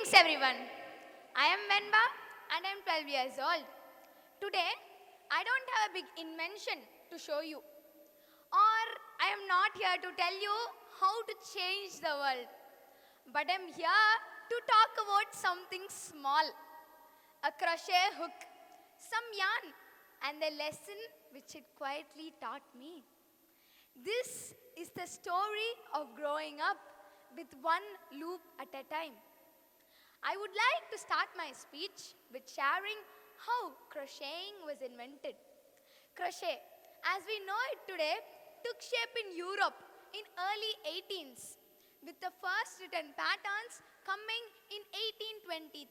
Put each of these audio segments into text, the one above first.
Greetings everyone. I am Venba and I am 12 years old. Today, I don't have a big invention to show you. Or I am not here to tell you how to change the world. But I am here to talk about something small. A crochet hook, some yarn, and the lesson which it quietly taught me. This is the story of growing up with one loop at a time. I would like to start my speech with sharing how crocheting was invented. Crochet, as we know it today, took shape in Europe in early 18s, with the first written patterns coming in 1823.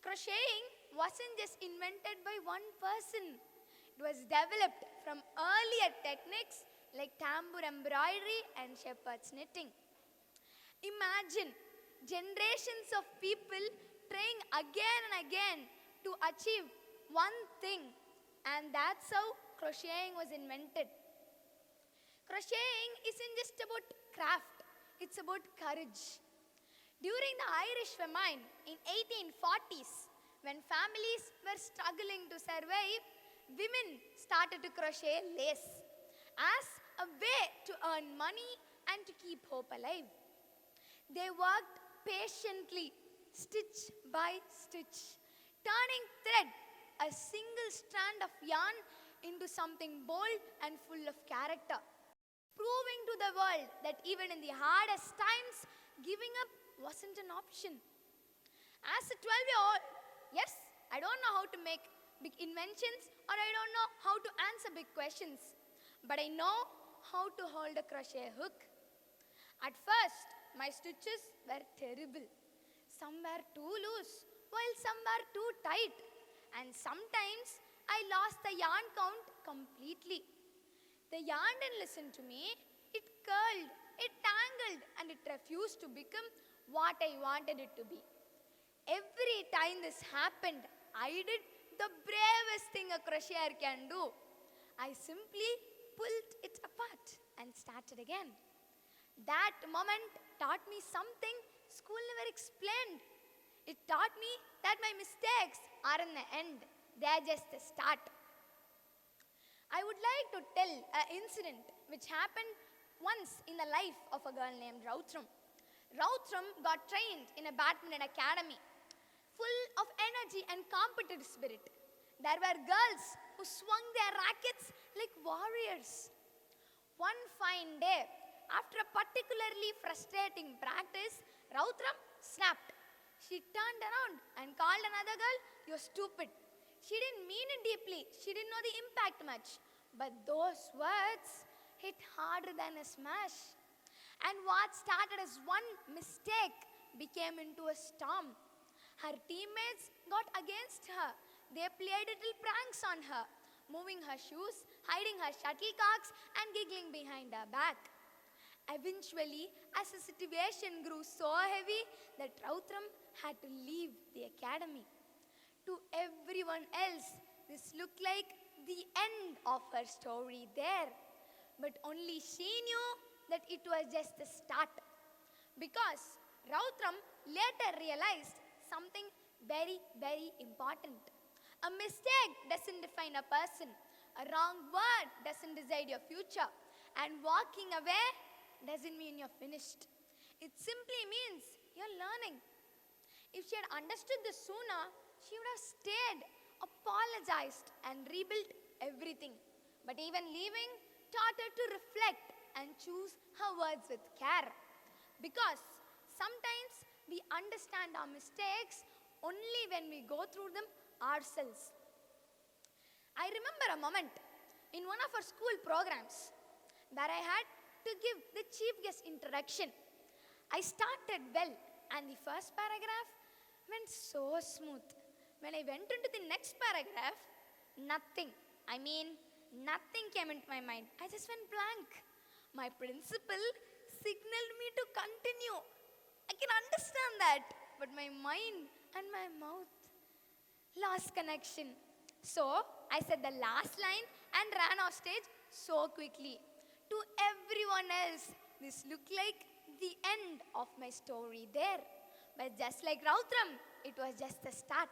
Crocheting wasn't just invented by one person. It was developed from earlier techniques like tambour embroidery and shepherd's knitting. Imagine generations of people trying again and again to achieve one thing, and that's how crocheting was invented. Crocheting isn't just about craft, it's about courage. During the Irish famine in 1840s, when families were struggling to survive, women started to crochet lace as a way to earn money and to keep hope alive. They worked patiently, stitch by stitch, turning thread, a single strand of yarn, into something bold and full of character, proving to the world that even in the hardest times, giving up wasn't an option. As a 12-year-old, yes, I don't know how to make big inventions or I don't know how to answer big questions, but I know how to hold a crochet hook. At first, my stitches were terrible. Some were too loose, while some were too tight. And sometimes I lost the yarn count completely. The yarn didn't listen to me. It curled, it tangled, and it refused to become what I wanted it to be. Every time this happened, I did the bravest thing a crocheter can do. I simply pulled it apart and started again. That moment taught me something school never explained. It taught me that my mistakes aren't the end, they are just the start. I would like to tell an incident which happened once in the life of a girl named Rajiv. Rajiv got trained in a badminton academy, full of energy and competitive spirit. There were girls who swung their rackets like warriors. One fine day, after a particularly frustrating practice, Rajiv snapped. She turned around and called another girl, "You're stupid." She didn't mean it deeply. She didn't know the impact much. But those words hit harder than a smash. And what started as one mistake became into a storm. Her teammates got against her. They played little pranks on her, moving her shoes, hiding her shuttlecocks, and giggling behind her back. Eventually, as the situation grew so heavy that Rajiv had to leave the academy. To everyone else, this looked like the end of her story there. But only she knew that it was just the start. Because Rajiv later realized something very, very important. A mistake doesn't define a person. A wrong word doesn't decide your future. And walking away doesn't mean you're finished. It simply means you're learning. If she had understood this sooner, she would have stayed, apologized, and rebuilt everything. But even leaving taught her to reflect and choose her words with care. Because sometimes we understand our mistakes only when we go through them ourselves. I remember a moment in one of our school programs where I had to give the chief guest introduction. I started well and the first paragraph went so smooth. When I went into the next paragraph, nothing came into my mind. I just went blank. My principal signaled me to continue. I can understand that, but my mind and my mouth lost connection. So I said the last line and ran off stage so quickly. To everyone else, this looked like the end of my story there. But just like Rautram, it was just the start.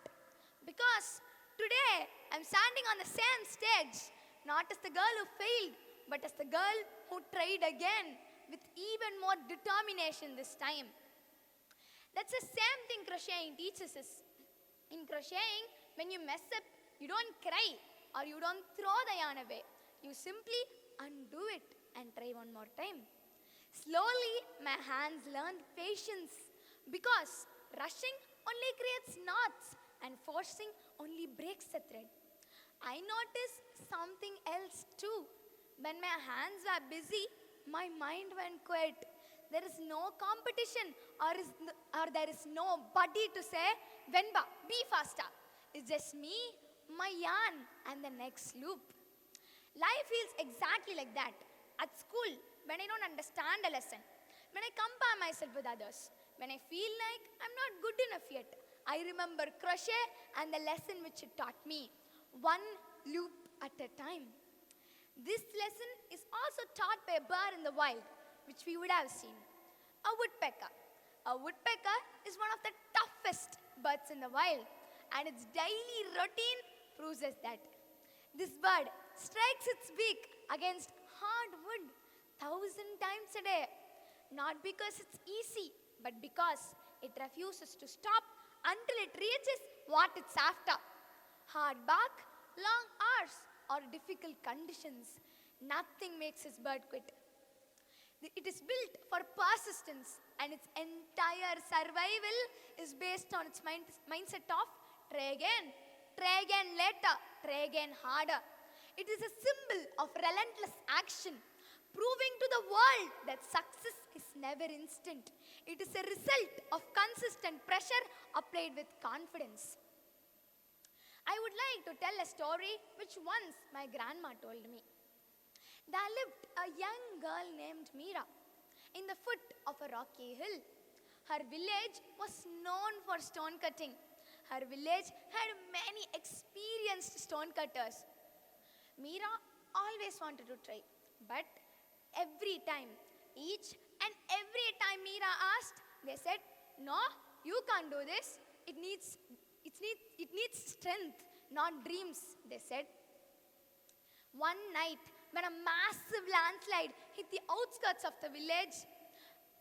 Because today I'm standing on the same stage, not as the girl who failed, but as the girl who tried again with even more determination this time. That's the same thing crocheting teaches us. In crocheting, when you mess up, you don't cry or you don't throw the yarn away. You simply undo it and try one more time. Slowly, my hands learned patience because rushing only creates knots and forcing only breaks the thread. I noticed something else too. When my hands were busy, my mind went quiet. There is no competition or there is nobody to say, Venba, be faster. It's just me, my yarn, and the next loop. Life feels exactly like that. At school, when I don't understand a lesson, when I compare myself with others, when I feel like I'm not good enough yet, I remember crochet and the lesson which it taught me, one loop at a time. This lesson is also taught by a bird in the wild, which we would have seen, a woodpecker. A woodpecker is one of the toughest birds in the wild, and its daily routine proves us that. This bird strikes its beak against hard wood 1,000 times a day, not because it's easy, but because it refuses to stop until it reaches what it's after. Hard bark, long hours, or difficult conditions, nothing makes this bird quit. It is built for persistence, and its entire survival is based on its mindset of try again later, try again harder. It is a symbol of relentless action, proving to the world that success is never instant. It is a result of consistent pressure applied with confidence. I would like to tell a story which once my grandma told me. There lived a young girl named Mera in the foot of a rocky hill. Her village was known for stone cutting. Her village had many experienced stone cutters. Mera always wanted to try, but each and every time Mera asked, they said, "No, you can't do this. It needs strength, not dreams," they said. One night, when a massive landslide hit the outskirts of the village,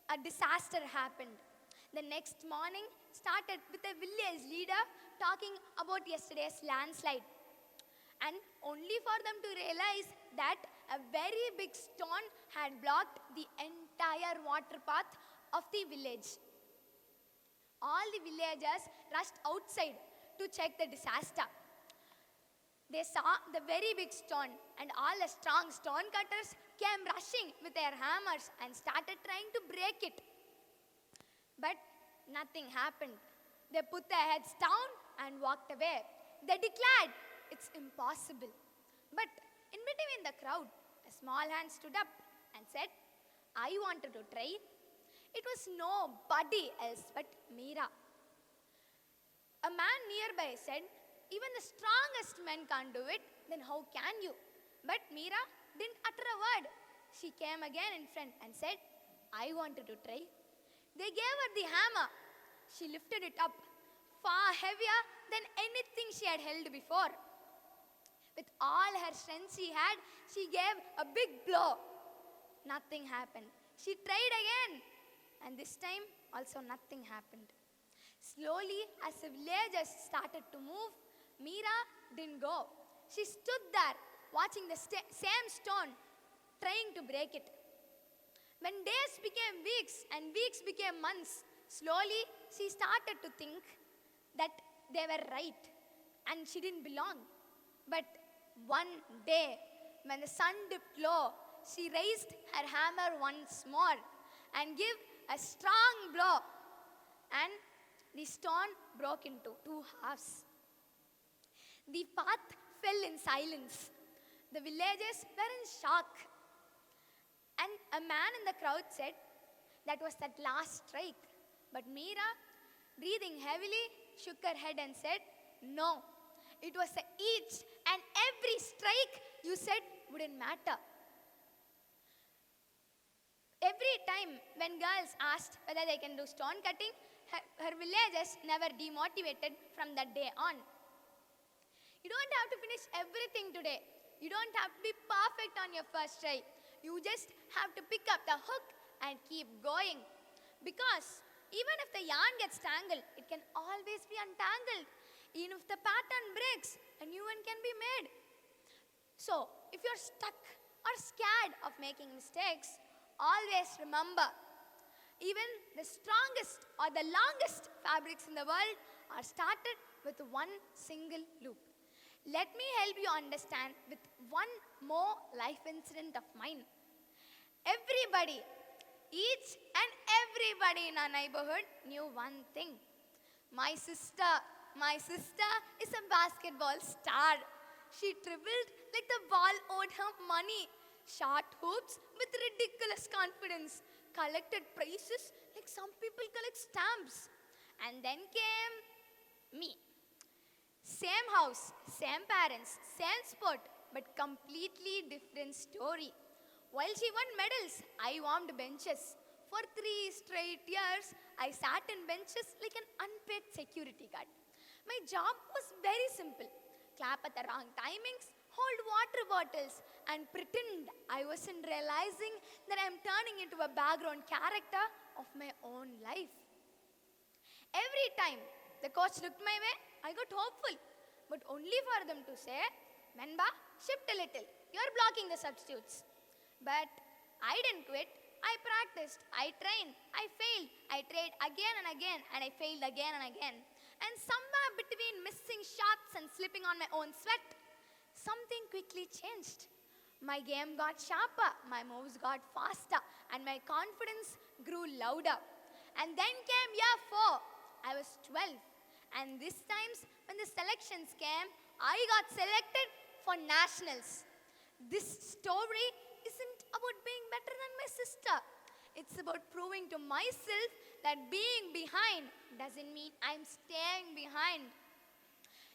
a disaster happened. The next morning started with a village leader talking about yesterday's landslide, and only for them to realize that a very big stone had blocked the entire water path of the village. All the villagers rushed outside to check the disaster. They saw the very big stone, and all the strong stone cutters came rushing with their hammers and started trying to break it. But nothing happened. They put their heads down and walked away. They declared it's impossible. But in between the crowd, a small hand stood up and said, "I wanted to try." It was nobody else but Mera. A man nearby said, "Even the strongest men can't do it, then how can you?" But Mera didn't utter a word. She came again in front and said, "I wanted to try." They gave her the hammer. She lifted it up, far heavier than anything she had held before. With all her strength she had, she gave a big blow. Nothing happened. She tried again, and this time also nothing happened. Slowly, as the villagers started to move, Mera didn't go. She stood there, watching the same stone, trying to break it. When days became weeks and weeks became months, slowly she started to think that they were right and she didn't belong. But one day, when the sun dipped low, she raised her hammer once more and gave a strong blow, and the stone broke into two halves. The path fell in silence. The villagers were in shock. And a man in the crowd said, "That was that last strike." But Mera, breathing heavily, shook her head and said, "No, it was each and every strike you said wouldn't matter." Every time when girls asked whether they can do stone cutting, her villagers never demotivated from that day on. You don't have to finish everything today. You don't have to be perfect on your first try. You just have to pick up the hook and keep going. Because even if the yarn gets tangled, it can always be untangled. Even if the pattern breaks, a new one can be made. So, if you're stuck or scared of making mistakes, always remember, even the strongest or the longest fabrics in the world are started with one single loop. Let me help you understand with one more life incident of mine. Everybody, each and everybody in our neighborhood knew one thing. My sister is a basketball star. She dribbled like the ball owed her money, shot hoops with ridiculous confidence, collected prizes like some people collect stamps. And then came me. Same house, same parents, same sport, but completely different story. While she won medals, I warmed benches. For 3 straight years, I sat in benches like an unpaid security guard. My job was very simple. Clap at the wrong timings, hold water bottles, and pretend I wasn't realizing that I'm turning into a background character of my own life. Every time the coach looked my way, I got hopeful, but only for them to say, Venba, shift a little. You're blocking the substitutes. But I didn't quit. I practiced, I trained, I failed, I tried again and again, and I failed again and again. And somewhere between missing shots and slipping on my own sweat, something quickly changed. My game got sharper, my moves got faster, and my confidence grew louder. And then came year 4. I was 12. And this times when the selections came, I got selected for nationals. This story isn't about being better than my sister. It's about proving to myself that being behind doesn't mean I'm staying behind.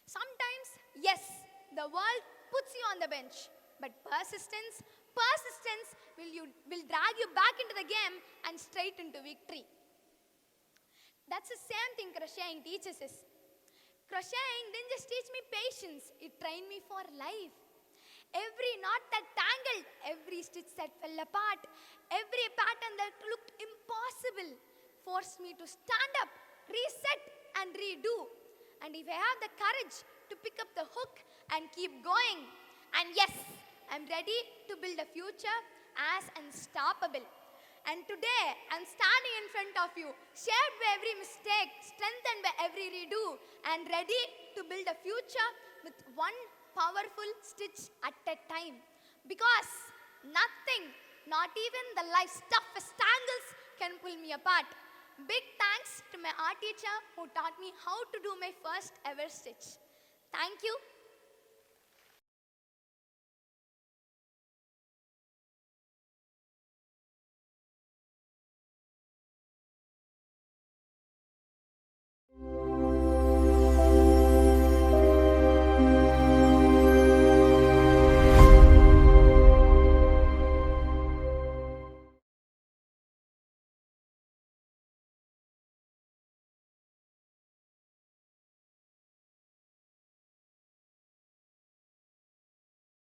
Sometimes, yes, the world puts you on the bench, but persistence will drag you back into the game and straight into victory. That's the same thing crocheting teaches us. Crocheting didn't just teach me patience, it trained me for life. Every knot that tangled, every stitch that fell apart, every pattern that looked impossible forced me to stand up, reset, and redo. And if I have the courage to pick up the hook and keep going, and yes, I'm ready to build a future as unstoppable. And today, I'm standing in front of you, shaped by every mistake, strengthened by every redo, and ready to build a future with one powerful stitch at a time. Because nothing, not even the life's toughest tangles, can pull me apart. Big thanks to my art teacher who taught me how to do my first ever stitch. Thank you.